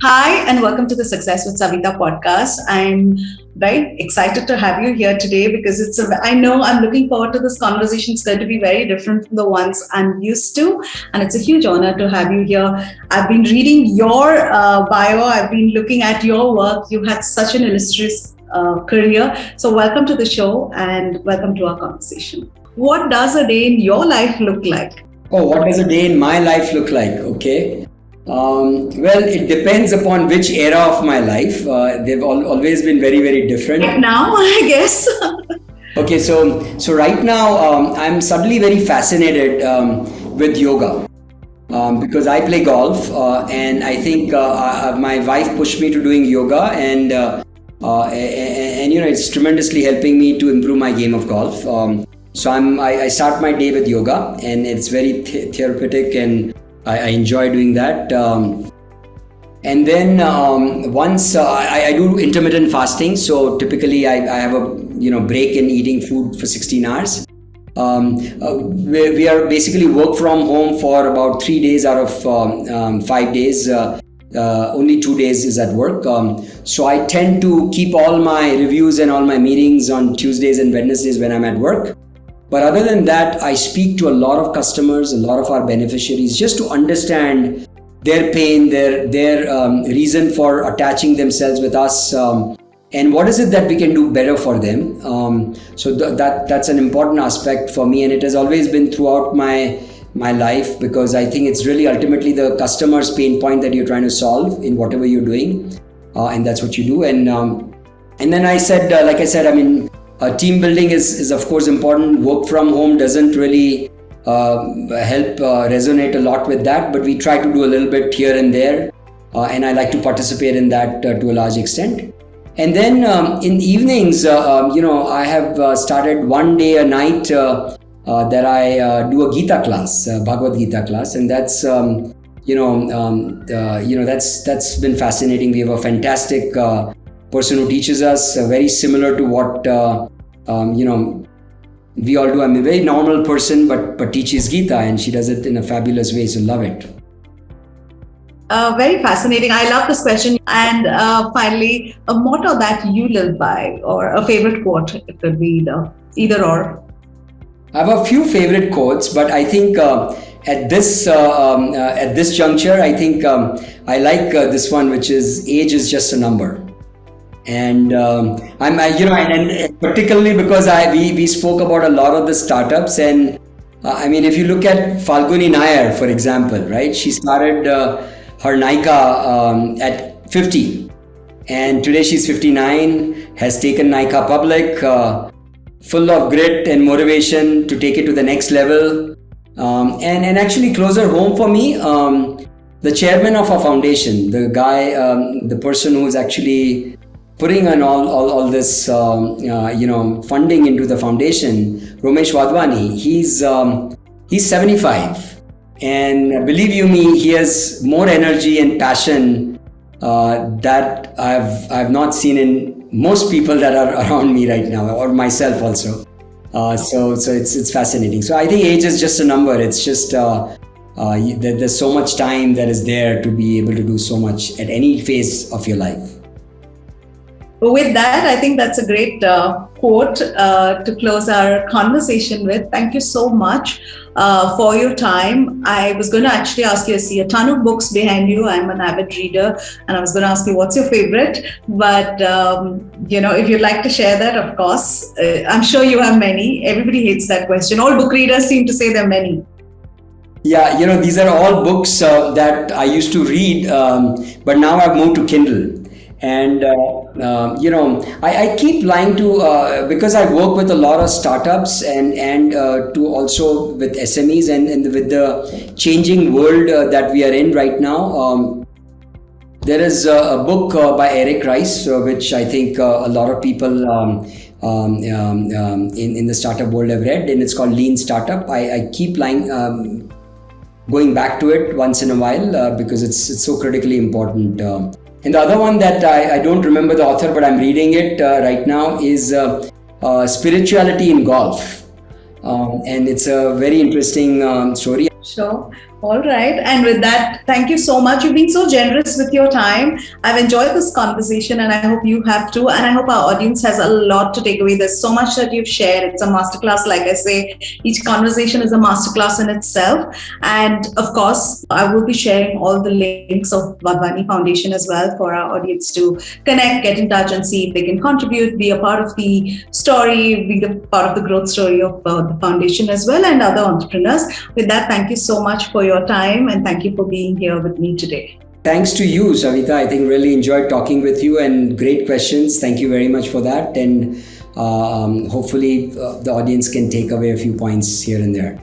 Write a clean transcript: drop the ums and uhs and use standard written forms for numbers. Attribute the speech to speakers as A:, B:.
A: Hi, and welcome to the Success with Savitha podcast. I'm very excited to have you here today because I know I'm looking forward to this conversation. It's going to be very different from the ones I'm used to. And it's a huge honor to have you here. I've been reading your bio. I've been looking at your work. You've had such an illustrious career. So welcome to the show and welcome to our conversation. What does a day in your life look like?
B: Oh, what does a day in my life look like? Okay. Well, it depends upon which era of my life. They've always been very, very different.
A: Right now, I guess.
B: Okay, so right now I'm suddenly very fascinated with yoga because I play golf and I think my wife pushed me to doing yoga and it's tremendously helping me to improve my game of golf. So I start my day with yoga and it's very therapeutic and I enjoy doing that. And then once I do intermittent fasting. So typically I have a break in eating food for 16 hours. We are basically work from home for about 3 days out of 5 days. Only 2 days is at work. So I tend to keep all my reviews and all my meetings on Tuesdays and Wednesdays when I'm at work. But other than that, I speak to a lot of customers, a lot of our beneficiaries, just to understand their pain, their reason for attaching themselves with us, and what is it that we can do better for them. So that's an important aspect for me, and it has always been throughout my life, because I think it's really ultimately the customer's pain point that you're trying to solve in whatever you're doing, and that's what you do. And then I said, like I said, team building is of course important. Work from home doesn't really help resonate a lot with that, but we try to do a little bit here and there, and I like to participate in that to a large extent. And then in evenings, I have started one day a night that I do a Gita class, Bhagavad Gita class, and that's that's been fascinating. We have a fantastic person who teaches us, very similar to what we all do. I'm a very normal person, but teaches Gita, and she does it in a fabulous way. So love it.
A: Very fascinating. I love this question. And finally, a motto that you live by, or a favorite quote. It could be either or.
B: I have a few favorite quotes, but I think at this juncture, I think I like this one, which is "Age is just a number." And and particularly because we spoke about a lot of the startups, and if you look at Falguni Nair, for example, right? She started her Nykaa at 50, and today she's 59, has taken Nykaa public, full of grit and motivation to take it to the next level. And actually closer home for me, the chairman of our foundation, the guy, the person who's actually putting on all this funding into the foundation, Ramesh Wadhwani, he's 75, and believe you me, he has more energy and passion that I've not seen in most people that are around me right now, or myself also. So it's fascinating. So I think age is just a number. It's just there's so much time that is there to be able to do so much at any phase of your life.
A: With that, I think that's a great quote to close our conversation with. Thank you so much for your time. I was going to actually ask you, I see a ton of books behind you. I'm an avid reader, and I was going to ask you what's your favorite. But, if you'd like to share that, of course. I'm sure you have many. Everybody hates that question. All book readers seem to say there are many.
B: Yeah, these are all books that I used to read, but now I've moved to Kindle. And I keep lying to because I work with a lot of startups and to also with SMEs and with the changing world that we are in right now. There is a book by Eric Rice, which I think a lot of people in the startup world have read, and it's called Lean Startup. I keep going back to it once in a while because it's so critically important. And the other one that I don't remember the author, but I'm reading it right now, is Spirituality in Golf. And it's a very interesting story.
A: Sure. All right. And with that, thank you so much. You've been so generous with your time. I've enjoyed this conversation and I hope you have too. And I hope our audience has a lot to take away. There's so much that you've shared. It's a masterclass. Like I say, each conversation is a masterclass in itself. And of course, I will be sharing all the links of Wadhwani Foundation as well for our audience to connect, get in touch and see if they can contribute, be a part of the story, be a part of the growth story of the foundation as well and other entrepreneurs. With that, thank you so much for your time and thank you for being here with me today.
B: Thanks to you, Savitha. I think really enjoyed talking with you and great questions. Thank you very much for that. And hopefully the audience can take away a few points here and there.